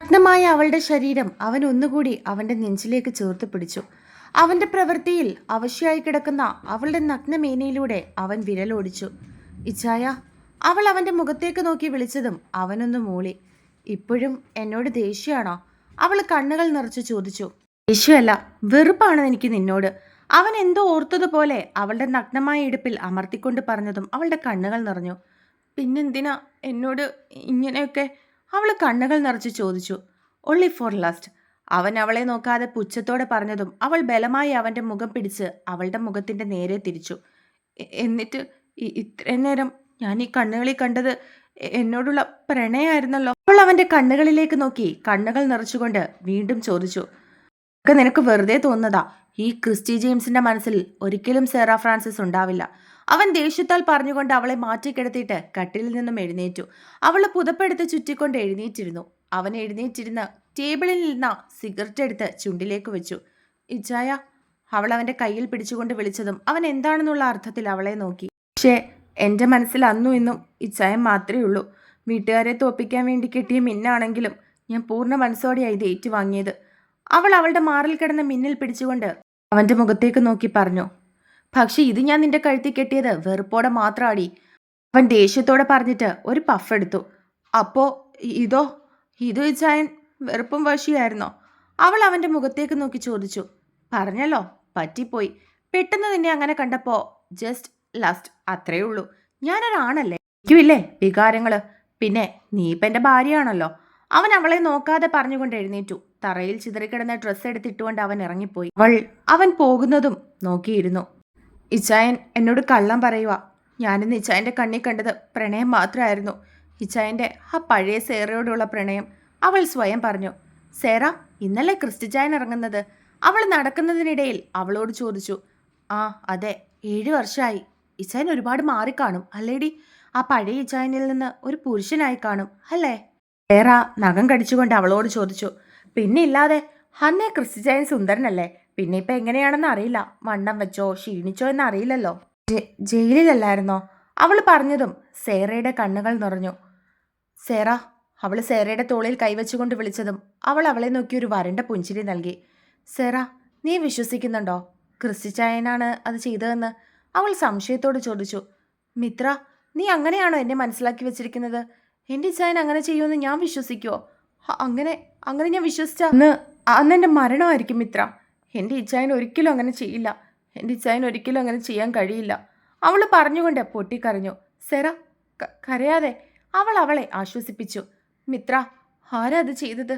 നഗ്നമായ അവളുടെ ശരീരം അവൻ ഒന്നുകൂടി അവന്റെ നെഞ്ചിലേക്ക് ചേർത്ത് പിടിച്ചു. അവന്റെ പ്രവൃത്തിയിൽ അവശയായി കിടക്കുന്ന അവളുടെ നഗ്നമേനയിലൂടെ അവൻ വിരലോടിച്ചു. ഇച്ചായ, അവൾ അവന്റെ മുഖത്തേക്ക് നോക്കി വിളിച്ചതും അവനൊന്ന് മൂളി. ഇപ്പോഴും എന്നോട് ദേഷ്യമാണോ? അവൾ കണ്ണുകൾ നിറച്ചു ചോദിച്ചു. ദേഷ്യമല്ല, വെറുപ്പാണ് എനിക്ക് നിന്നോട്. അവൻ എന്തോ ഓർത്തതുപോലെ അവളുടെ നഗ്നമായ ഇടുപ്പിൽ അമർത്തിക്കൊണ്ട് പറഞ്ഞതും അവളുടെ കണ്ണുകൾ നിറഞ്ഞു. പിന്നെന്തിനാ എന്നോട് ഇങ്ങനെയൊക്കെ? അവൾ കണ്ണുകൾ നിറച്ച് ചോദിച്ചു. Only for lust. അവൻ അവളെ നോക്കാതെ പുച്ഛത്തോടെ പറഞ്ഞതും അവൾ ബലമായി അവന്റെ മുഖം പിടിച്ച് അവളുടെ മുഖത്തിന്റെ നേരെ തിരിച്ചു. എന്നിട്ട് ഇത്രയും നേരം ഞാൻ ഈ കണ്ണുകളിൽ കണ്ടത് എന്നോടുള്ള പ്രണയമായിരുന്നല്ലോ. അവൾ അവന്റെ കണ്ണുകളിലേക്ക് നോക്കി കണ്ണുകൾ നിറച്ചുകൊണ്ട് വീണ്ടും ചോദിച്ചു. ഒക്കെ നിനക്ക് വെറുതെ തോന്നുന്നതാ. ഈ ക്രിസ്റ്റി ജെയിംസിന്റെ മനസ്സിൽ ഒരിക്കലും സേറ ഫ്രാൻസിസ് ഉണ്ടാവില്ല. അവൻ ദേഷ്യത്താൽ പറഞ്ഞുകൊണ്ട് അവളെ മാറ്റിക്കിടത്തിയിട്ട് കട്ടിലിൽ നിന്നും എഴുന്നേറ്റു. അവൾ പുതപ്പെടുത്ത് ചുറ്റിക്കൊണ്ട് എഴുന്നേറ്റിരുന്നു. അവൻ എഴുന്നേറ്റിരുന്ന് ടേബിളിൽ നിന്ന സിഗരറ്റ് എടുത്ത് ചുണ്ടിലേക്ക് വെച്ചു. ഇച്ചായ, അവൾ അവന്റെ കയ്യിൽ പിടിച്ചുകൊണ്ട് വിളിച്ചതും അവൻ എന്താണെന്നുള്ള അർത്ഥത്തിൽ അവളെ നോക്കി. പക്ഷേ എൻ്റെ മനസ്സിൽ അന്നും ഇന്നും ഇച്ചായം മാത്രമേ ഉള്ളൂ. വീട്ടുകാരെ തോപ്പിക്കാൻ വേണ്ടി കെട്ടിയ മിന്നാണെങ്കിലും ഞാൻ പൂർണ്ണ മനസ്സോടെയായി ഇത് ഏറ്റുവാങ്ങിയത്. അവൾ അവളുടെ മാറിൽ കിടന്ന മിന്നിൽ പിടിച്ചുകൊണ്ട് അവന്റെ മുഖത്തേക്ക് നോക്കി പറഞ്ഞു. പക്ഷെ ഇത് ഞാൻ നിന്റെ കഴുത്തി കെട്ടിയത് വെറുപ്പോടെ മാത്രമാടി. അവൻ ദേഷ്യത്തോടെ പറഞ്ഞിട്ട് ഒരു പഫ് എടുത്തു. അപ്പോ ഇതോ? ഇത് ചായൻ വെറുപ്പും വശിയായിരുന്നോ? അവൾ അവന്റെ മുഖത്തേക്ക് നോക്കി ചോദിച്ചു. പറഞ്ഞല്ലോ, പറ്റിപ്പോയി. പെട്ടെന്ന് നിന്നെ അങ്ങനെ കണ്ടപ്പോ ജസ്റ്റ് ലസ്റ്റ്, അത്രേ ഉള്ളൂ. ഞാനൊരാണല്ലേ, എനിക്കുമില്ലേ വികാരങ്ങള്. പിന്നെ നീ ഇപ്പം എൻ്റെ ഭാര്യയാണല്ലോ. അവൻ അവളെ നോക്കാതെ പറഞ്ഞുകൊണ്ട് എഴുന്നേറ്റു. തറയിൽ ചിതറിക്കിടന്ന ഡ്രസ്സ് എടുത്തിട്ടുകൊണ്ട് അവൻ ഇറങ്ങിപ്പോയി. അവൻ പോകുന്നതും നോക്കിയിരുന്നു. ഇച്ചായൻ എന്നോട് കള്ളം പറയുക. ഞാനിന്ന് ഇച്ചായൻ്റെ കണ്ണി കണ്ടത് പ്രണയം മാത്രമായിരുന്നു. ഇച്ചായൻ്റെ ആ പഴയ സേറയോടുള്ള പ്രണയം. അവൾ സ്വയം പറഞ്ഞു. സേറ, ഇന്നലെ ക്രിസ്റ്റിച്ചായൻ ഇറങ്ങുന്നത്? അവൾ നടക്കുന്നതിനിടയിൽ അവളോട് ചോദിച്ചു. ആ അതെ, 7 വർഷമായി. ഇച്ചായൻ ഒരുപാട് മാറിക്കാണും അല്ലേടി? ആ പഴയ ഇച്ചായനിൽ നിന്ന് ഒരു പുരുഷനായി കാണും അല്ലേ? സേറ നഖം കടിച്ചുകൊണ്ട് അവളോട് ചോദിച്ചു. പിന്നെ ഇല്ലാതെ, അന്നേ ക്രിസ്റ്റിച്ചായൻ സുന്ദരനല്ലേ? പിന്നെ ഇപ്പം എങ്ങനെയാണെന്ന് അറിയില്ല. വണ്ണം വെച്ചോ ക്ഷീണിച്ചോ എന്നറിയില്ലല്ലോ. ജയിലിലല്ലായിരുന്നോ? അവൾ പറഞ്ഞതും സേറയുടെ കണ്ണുകൾ നിറഞ്ഞു. സേറ, അവൾ സേറയുടെ തോളിൽ കൈവച്ചുകൊണ്ട് വിളിച്ചതും അവൾ അവളെ നോക്കി ഒരു വരണ്ട പുഞ്ചിരി നൽകി. സേറ, നീ വിശ്വസിക്കുന്നുണ്ടോ ക്രിസ്റ്റിച്ചായനാണ് അത് ചെയ്തതെന്ന്? അവൾ സംശയത്തോട് ചോദിച്ചു. മിത്ര, നീ അങ്ങനെയാണോ എന്നെ മനസ്സിലാക്കി വെച്ചിരിക്കുന്നത്? എൻ്റെ ഇച്ചായൻ അങ്ങനെ ചെയ്യുമെന്ന് ഞാൻ വിശ്വസിക്കുമോ? അങ്ങനെ അങ്ങനെ ഞാൻ വിശ്വസിച്ച അന്ന് എൻ്റെ മരണമായിരിക്കും മിത്ര. എൻ്റെ ഇച്ചായൻ ഒരിക്കലും അങ്ങനെ ചെയ്യില്ല. എൻ്റെ ഇച്ചായൻ ഒരിക്കലും അങ്ങനെ ചെയ്യാൻ കഴിയില്ല. അവൾ പറഞ്ഞുകൊണ്ട് പൊട്ടിക്കരഞ്ഞു. സെറ, കരയാതെ. അവൾ അവളെ ആശ്വസിപ്പിച്ചു. മിത്ര, ആരാ അത് ചെയ്തത്?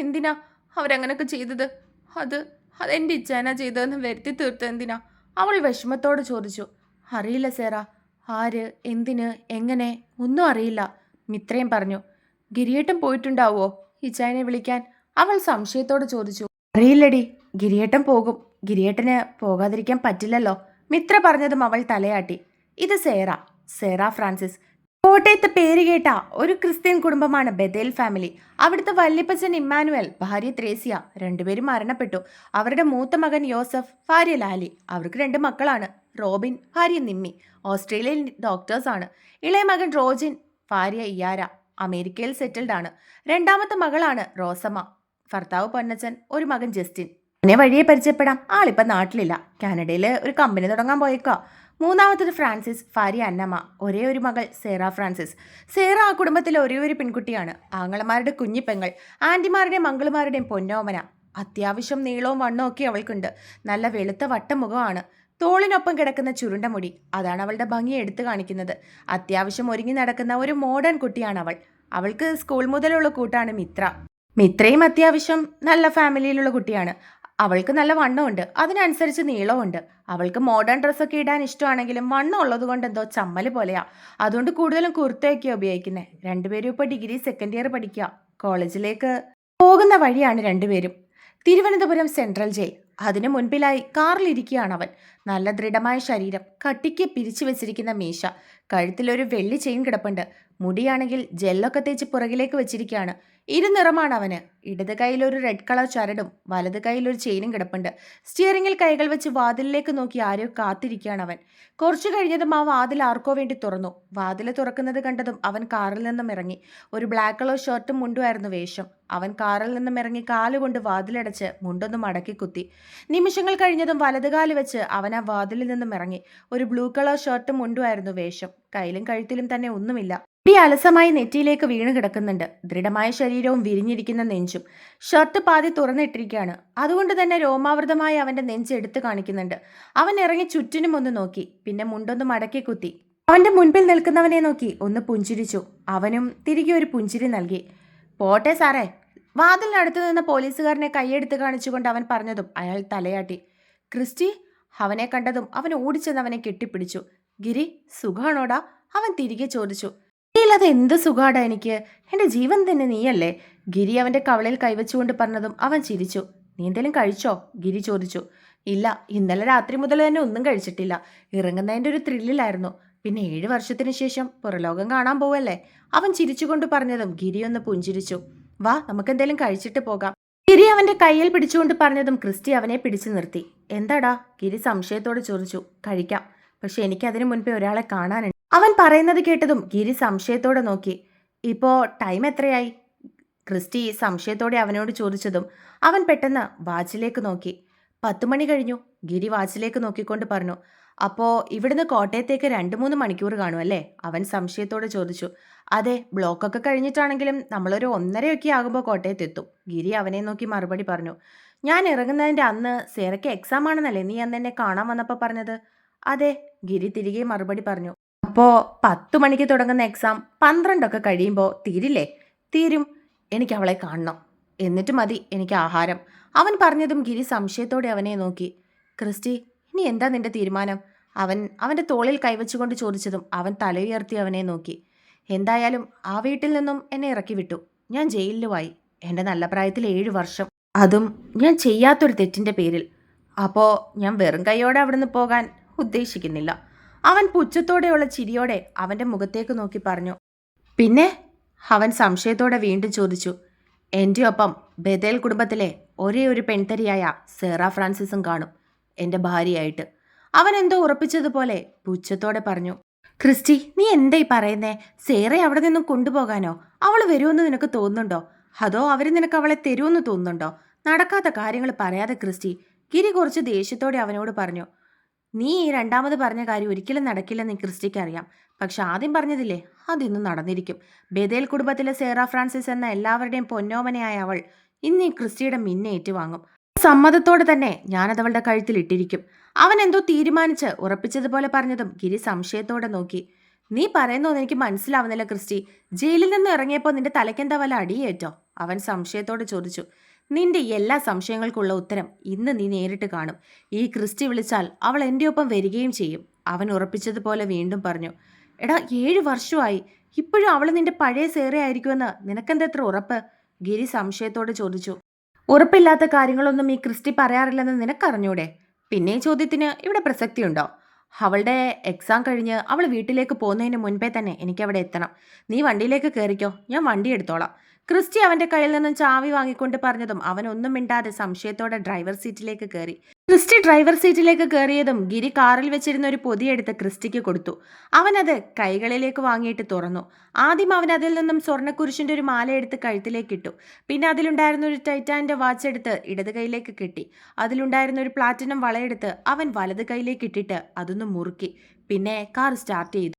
എന്തിനാ അവരങ്ങനൊക്കെ ചെയ്തത്? അതെൻ്റെ ഇച്ചായനാ ചെയ്തതെന്ന് വരുത്തി തീർത്ത് എന്തിനാ? അവൾ വിഷമത്തോട് ചോദിച്ചു. അറിയില്ല സേറ, ആര്, എന്തിന്, എങ്ങനെ ഒന്നും അറിയില്ല, മിത്രയും പറഞ്ഞു. ഗിരിയേട്ടൻ പോയിട്ടുണ്ടാവോ ഇച്ചായനെ വിളിക്കാൻ? അവൾ സംശയത്തോട് ചോദിച്ചു. അറിയില്ലടി, ഗിരിയേട്ടൻ പോകും. ഗിരിയേട്ടന് പോകാതിരിക്കാൻ പറ്റില്ലല്ലോ, മിത്ര പറഞ്ഞതും അവൾ തലയാട്ടി. ഇത് സേറ ഫ്രാൻസിസ്. കോട്ടയത്ത് പേര് കേട്ട ഒരു ക്രിസ്ത്യൻ കുടുംബമാണ് ബദേൽ ഫാമിലി. അവിടുത്തെ വല്യപ്പച്ചൻ ഇമ്മാനുവൽ, ഭാര്യ ത്രേസ്യ, രണ്ടുപേരും മരണപ്പെട്ടു. അവരുടെ മൂത്ത മകൻ യോസഫ്, ഭാര്യ ലാലി. അവർക്ക് 2 മക്കളാണ്. റോബിൻ, ഭാര്യ നിമ്മി, ഓസ്ട്രേലിയയിൽ ഡോക്ടേഴ്സാണ്. ഇളയ മകൻ റോജിൻ, ഭാര്യ ഇയാര, അമേരിക്കയിൽ സെറ്റിൽഡ് ആണ്. രണ്ടാമത്തെ മകളാണ് റോസമ്മ, ഭർത്താവ് പൊന്നച്ചൻ, ഒരു മകൻ ജസ്റ്റിൻ. അവനെ വഴിയെ പരിചയപ്പെടാം. ആളിപ്പം നാട്ടിലില്ല, കാനഡയിൽ ഒരു കമ്പനി തുടങ്ങാൻ പോയേക്കാ. മൂന്നാമത്തത് ഫ്രാൻസിസ്, ഭാര്യ അന്നമ്മ, ഒരേ ഒരു മകൾ സേറ ഫ്രാൻസിസ്. സേറ ആ കുടുംബത്തിലെ ഒരേ ഒരു പെൺകുട്ടിയാണ്. ആങ്ങളമാരുടെ കുഞ്ഞിപ്പെങ്ങൾ, ആൻറ്റിമാരുടെയും മംഗളുമാരുടെയും പൊന്നോമന. അത്യാവശ്യം നീളവും വണ്ണവും ഒക്കെ അവൾക്കുണ്ട്. നല്ല വെളുത്ത വട്ടമുഖമാണ്. തോളിനൊപ്പം കിടക്കുന്ന ചുരുണ്ട മുടി, അതാണ് അവളുടെ ഭംഗി എടുത്തു കാണിക്കുന്നത്. അത്യാവശ്യം ഒരുങ്ങി നടക്കുന്ന ഒരു മോഡേൺ കുട്ടിയാണ് അവൾ. അവൾക്ക് സ്കൂൾ മുതലുള്ള കൂട്ടാണ് മിത്ര. മിത്രയും അത്യാവശ്യം നല്ല ഫാമിലിയിലുള്ള കുട്ടിയാണ്. അവൾക്ക് നല്ല വണ്ണമുണ്ട്, അതിനനുസരിച്ച് നീളമുണ്ട്. അവൾക്ക് മോഡേൺ ഡ്രസ്സൊക്കെ ഇടാൻ ഇഷ്ടമാണെങ്കിലും വണ്ണം ഉള്ളത് കൊണ്ട് എന്തോ ചമ്മൽ പോലെയാ. അതുകൊണ്ട് കൂടുതലും കുർത്തയൊക്കെയാണ് ഉപയോഗിക്കുന്നത്. രണ്ടുപേരും ഇപ്പോൾ ഡിഗ്രി സെക്കൻഡ് ഇയർ പഠിക്കുക. കോളേജിലേക്ക് പോകുന്ന വഴിയാണ് രണ്ടുപേരും. Thiruvananthapuram central jail. അതിനു മുൻപിലായി കാറിലിരിക്കുകയാണ് അവൻ. നല്ല ദൃഢമായ ശരീരം, കട്ടിക്ക് പിരിച്ചു വെച്ചിരിക്കുന്ന മീശ, കഴുത്തിലൊരു വെള്ളി ചെയിൻ കിടപ്പുണ്ട്. മുടിയാണെങ്കിൽ ജെല്ലൊക്കെ തേച്ച് പുറകിലേക്ക് വെച്ചിരിക്കുകയാണ്. ഇരുനിറമാണ് അവന്. ഇടത് കൈയിൽ ഒരു റെഡ് കളർ ചരടും വലത് കൈയിൽ ഒരു ചെയിനും കിടപ്പുണ്ട്. സ്റ്റിയറിംഗിൽ കൈകൾ വെച്ച് വാതിലിലേക്ക് നോക്കി ആരോ കാത്തിരിക്കുകയാണ് അവൻ. കുറച്ചു കഴിഞ്ഞതും ആ വാതിൽ ആർക്കോ വേണ്ടി തുറന്നു. വാതിൽ തുറക്കുന്നത് കണ്ടതും അവൻ കാറിൽ നിന്നും ഇറങ്ങി. ഒരു ബ്ലാക്ക് കളർ ഷർട്ടും മുണ്ടുമായിരുന്നു വേഷം. അവൻ കാറിൽ നിന്നും ഇറങ്ങി കാലുകൊണ്ട് വാതിലടച്ച് മുണ്ടൊന്ന് മടക്കി കുത്തി. നിമിഷങ്ങൾ കഴിഞ്ഞതും വലതുകാല് വെച്ച് അവൻ ആ വാതിലിൽ നിന്നും ഇറങ്ങി. ഒരു ബ്ലൂ കളർ ഷർട്ടും മുണ്ടുമായിരുന്നു വേഷം. കയ്യിലും കഴുത്തിലും തന്നെ ഒന്നുമില്ല. അലസമായി നെറ്റിയിലേക്ക് വീണ് കിടക്കുന്നുണ്ട്. ദൃഢമായ ശരീരവും വിരിഞ്ഞിരിക്കുന്ന നെഞ്ചും. ഷർട്ട് പാതി തുറന്നിട്ടിരിക്കുകയാണ്. അതുകൊണ്ട് തന്നെ രോമാവൃതമായി അവന്റെ നെഞ്ച് എടുത്തു കാണിക്കുന്നുണ്ട്. അവൻ ഇറങ്ങി ചുറ്റിനും ഒന്ന് നോക്കി. പിന്നെ മുണ്ടൊന്ന് മടക്കി കുത്തി. അവന്റെ മുൻപിൽ നിൽക്കുന്നവനെ നോക്കി ഒന്ന് പുഞ്ചിരിച്ചു. അവനും തിരികെ ഒരു പുഞ്ചിരി നൽകി. പോട്ടെ സാറേ. വാതിലിനടുത്ത് നിന്ന് പോലീസുകാരനെ കൈയെടുത്ത് കാണിച്ചുകൊണ്ട് അവൻ പറഞ്ഞതും അയാൾ തലയാട്ടി. ക്രിസ്റ്റി. അവനെ കണ്ടതും അവൻ ഓടിച്ചെന്ന് അവനെ കെട്ടിപ്പിടിച്ചു. ഗിരി, സുഖാണോടാ? അവൻ തിരികെ ചോദിച്ചു. അത് എന്ത് സുഖാടാ എനിക്ക്. എൻ്റെ ജീവൻ തന്നെ നീയല്ലേ. ഗിരി അവൻ്റെ കവളിൽ കൈവച്ചുകൊണ്ട് പറഞ്ഞതും അവൻ ചിരിച്ചു. നീ എന്തെങ്കിലും കഴിച്ചോ? ഗിരി ചോദിച്ചു. ഇല്ല, ഇന്നലെ രാത്രി മുതൽ തന്നെ ഒന്നും കഴിച്ചിട്ടില്ല. ഇറങ്ങുന്നതിൻ്റെ ഒരു ത്രില്ലിലായിരുന്നു. പിന്നെ 7 വർഷത്തിന് ശേഷം പുറലോകം കാണാൻ പോവല്ലേ. അവൻ ചിരിച്ചുകൊണ്ട് പറഞ്ഞതും ഗിരി ഒന്ന് പുഞ്ചിരിച്ചു. വാ, നമുക്കെന്തെങ്കിലും കഴിച്ചിട്ട് പോകാം. ഗിരി അവൻ്റെ കയ്യിൽ പിടിച്ചുകൊണ്ട് പറഞ്ഞതും ക്രിസ്റ്റി അവനെ പിടിച്ചു നിർത്തി. എന്താടാ? ഗിരി സംശയത്തോടെ ചോദിച്ചു. കഴിക്കാം, പക്ഷെ എനിക്കതിനു മുൻപേ ഒരാളെ കാണാനുണ്ട്. അവൻ പറയുന്നത് കേട്ടതും ഗിരി സംശയത്തോടെ നോക്കി. ഇപ്പോൾ ടൈം എത്രയായി? ക്രിസ്റ്റി സംശയത്തോടെ അവനോട് ചോദിച്ചതും അവൻ പെട്ടെന്ന് വാച്ചിലേക്ക് നോക്കി. 10 മണി കഴിഞ്ഞു. ഗിരി വാച്ചിലേക്ക് നോക്കിക്കൊണ്ട് പറഞ്ഞു. അപ്പോൾ ഇവിടുന്ന് കോട്ടയത്തേക്ക് 2-3 മണിക്കൂർ കാണുമല്ലേ? അവൻ സംശയത്തോടെ ചോദിച്ചു. അതെ, ബ്ലോക്കൊക്കെ കഴിഞ്ഞിട്ടാണെങ്കിലും നമ്മളൊരു 1:30 ആകുമ്പോൾ കോട്ടയത്തെത്തും. ഗിരി അവനെ നോക്കി മറുപടി പറഞ്ഞു. ഞാൻ ഇറങ്ങുന്നതിൻ്റെ അന്ന് സേറയ്ക്ക് എക്സാം ആണെന്നല്ലേ നീ അന്ന് എന്നെ കാണാൻ വന്നപ്പോൾ പറഞ്ഞത്? അതെ, ഗിരി തിരികെ മറുപടി പറഞ്ഞു. അപ്പോൾ 10 മണിക്ക് തുടങ്ങുന്ന എക്സാം 12 കഴിയുമ്പോൾ തീരില്ലേ? തീരും. എനിക്ക് അവളെ കാണണം. എന്നിട്ട് മതി എനിക്ക് ആഹാരം. അവൻ പറഞ്ഞതും ഗിരി സംശയത്തോടെ അവനെ നോക്കി. ക്രിസ്റ്റി, ഇനി എന്താ നിന്റെ തീരുമാനം? അവൻ്റെ തോളിൽ കൈവച്ചുകൊണ്ട് ചോദിച്ചതും അവൻ തലയുയർത്തി അവനെ നോക്കി. എന്തായാലും ആ വീട്ടിൽ നിന്നും എന്നെ ഇറക്കി വിട്ടു. ഞാൻ ജയിലിലുമായി. എൻ്റെ നല്ല പ്രായത്തിൽ 7 വർഷം. അതും ഞാൻ ചെയ്യാത്തൊരു തെറ്റിൻ്റെ പേരിൽ. അപ്പോൾ ഞാൻ വെറും കൈയോടെ അവിടുന്ന് പോകാൻ ഉദ്ദേശിക്കുന്നില്ല. അവൻ പുച്ഛത്തോടെയുള്ള ചിരിയോടെ അവൻ്റെ മുഖത്തേക്ക് നോക്കി പറഞ്ഞു. പിന്നെ? അവൻ സംശയത്തോടെ വീണ്ടും ചോദിച്ചു. എൻ്റെ ഒപ്പം ബദേൽ കുടുംബത്തിലെ ഒരേ ഒരു പെൺതരിയായ സേറ ഫ്രാൻസിസും കാണും, എൻ്റെ ഭാര്യയായിട്ട്. അവൻ എന്തോ ഉറപ്പിച്ചതുപോലെ പുച്ഛത്തോടെ പറഞ്ഞു. ക്രിസ്റ്റി, നീ എന്തായി പറയുന്നേ? സേറയെ അവിടെ നിന്നും കൊണ്ടുപോകാനോ? അവൾ വരുമെന്ന് നിനക്ക് തോന്നുന്നുണ്ടോ? അതോ അവർ നിനക്ക് അവളെ തരുമെന്ന് തോന്നുന്നുണ്ടോ? നടക്കാത്ത കാര്യങ്ങൾ പറയാതെ ക്രിസ്റ്റി. ഗിരി കുറച്ച് ദേഷ്യത്തോടെ അവനോട് പറഞ്ഞു. നീ ഈ രണ്ടാമത് പറഞ്ഞ കാര്യം ഒരിക്കലും നടക്കില്ലെന്ന് ക്രിസ്റ്റിക്ക് അറിയാം. പക്ഷെ ആദ്യം പറഞ്ഞതില്ലേ, അതിന്നും നടന്നിരിക്കും. ബദേൽ കുടുംബത്തിലെ സേറ ഫ്രാൻസിസ് എന്ന എല്ലാവരുടെയും പൊന്നോമനയായ അവൾ ഇന്ന് ഈ ക്രിസ്റ്റിയുടെ മിന്നെ ഏറ്റുവാങ്ങും. സമ്മതത്തോടെ തന്നെ ഞാനതവളുടെ കഴുത്തിൽ ഇട്ടിരിക്കും. അവൻ എന്തോ തീരുമാനിച്ച് ഉറപ്പിച്ചതുപോലെ പറഞ്ഞതും ഗിരി സംശയത്തോടെ നോക്കി. നീ പറയുന്നോന്ന് എനിക്ക് മനസ്സിലാവുന്നില്ല ക്രിസ്റ്റി. ജയിലിൽ നിന്ന് ഇറങ്ങിയപ്പോൾ നിന്റെ തലയ്ക്കെന്താ വല്ല അടിയേറ്റോ? അവൻ സംശയത്തോടെ ചോദിച്ചു. നിന്റെ എല്ലാ സംശയങ്ങൾക്കുള്ള ഉത്തരം ഇന്ന് നീ നേരിട്ട് കാണും. ഈ ക്രിസ്റ്റി വിളിച്ചാൽ അവൾ എൻ്റെ ഒപ്പം വരികയും ചെയ്യും. അവൻ ഉറപ്പിച്ചതുപോലെ വീണ്ടും പറഞ്ഞു. എടാ, 7 വർഷമായി. ഇപ്പോഴും അവൾ നിന്റെ പഴയ സേറയായിരിക്കുമെന്ന് നിനക്കെന്തെത്ര ഉറപ്പ്? ഗിരി സംശയത്തോടെ ചോദിച്ചു. ഉറപ്പില്ലാത്ത കാര്യങ്ങളൊന്നും ഈ ക്രിസ്റ്റി പറയാറില്ലെന്ന് നിനക്കറിഞ്ഞൂടെ? പിന്നെ ഈ ചോദ്യത്തിന് ഇവിടെ പ്രസക്തിയുണ്ടോ? അവളുടെ എക്സാം കഴിഞ്ഞ് അവൾ വീട്ടിലേക്ക് പോകുന്നതിന് മുൻപേ തന്നെ എനിക്കവിടെ എത്തണം. നീ വണ്ടിയിലേക്ക് കയറിക്കോ, ഞാൻ വണ്ടി എടുത്തോളാം. ക്രിസ്റ്റി അവൻ്റെ കയ്യിൽ നിന്നും ചാവി വാങ്ങിക്കൊണ്ട് പറഞ്ഞതും അവൻ ഒന്നും മിണ്ടാതെ സംശയത്തോടെ ഡ്രൈവർ സീറ്റിലേക്ക് കയറി. ക്രിസ്റ്റി ഡ്രൈവർ സീറ്റിലേക്ക് കയറിയതും ഗിരി കാറിൽ വെച്ചിരുന്ന ഒരു പൊതിയെടുത്ത് ക്രിസ്റ്റിക്ക് കൊടുത്തു. അവനത് കൈകളിലേക്ക് വാങ്ങിയിട്ട് തുറന്നു. ആദ്യം അവൻ അതിൽ നിന്നും സ്വർണ്ണക്കുരിശിൻ്റെ ഒരു മാല എടുത്ത് കഴുത്തിലേക്ക് ഇട്ടു. പിന്നെ അതിലുണ്ടായിരുന്ന ഒരു ടൈറ്റാൻ്റെ വാച്ച് എടുത്ത് ഇടത് കൈയിലേക്ക് കെട്ടി. അതിലുണ്ടായിരുന്ന ഒരു പ്ലാറ്റിനം വളയെടുത്ത് അവൻ വലത് കൈയിലേക്ക് ഇട്ടിട്ട് അതൊന്ന് മുറുക്കി. പിന്നെ കാർ സ്റ്റാർട്ട് ചെയ്തു.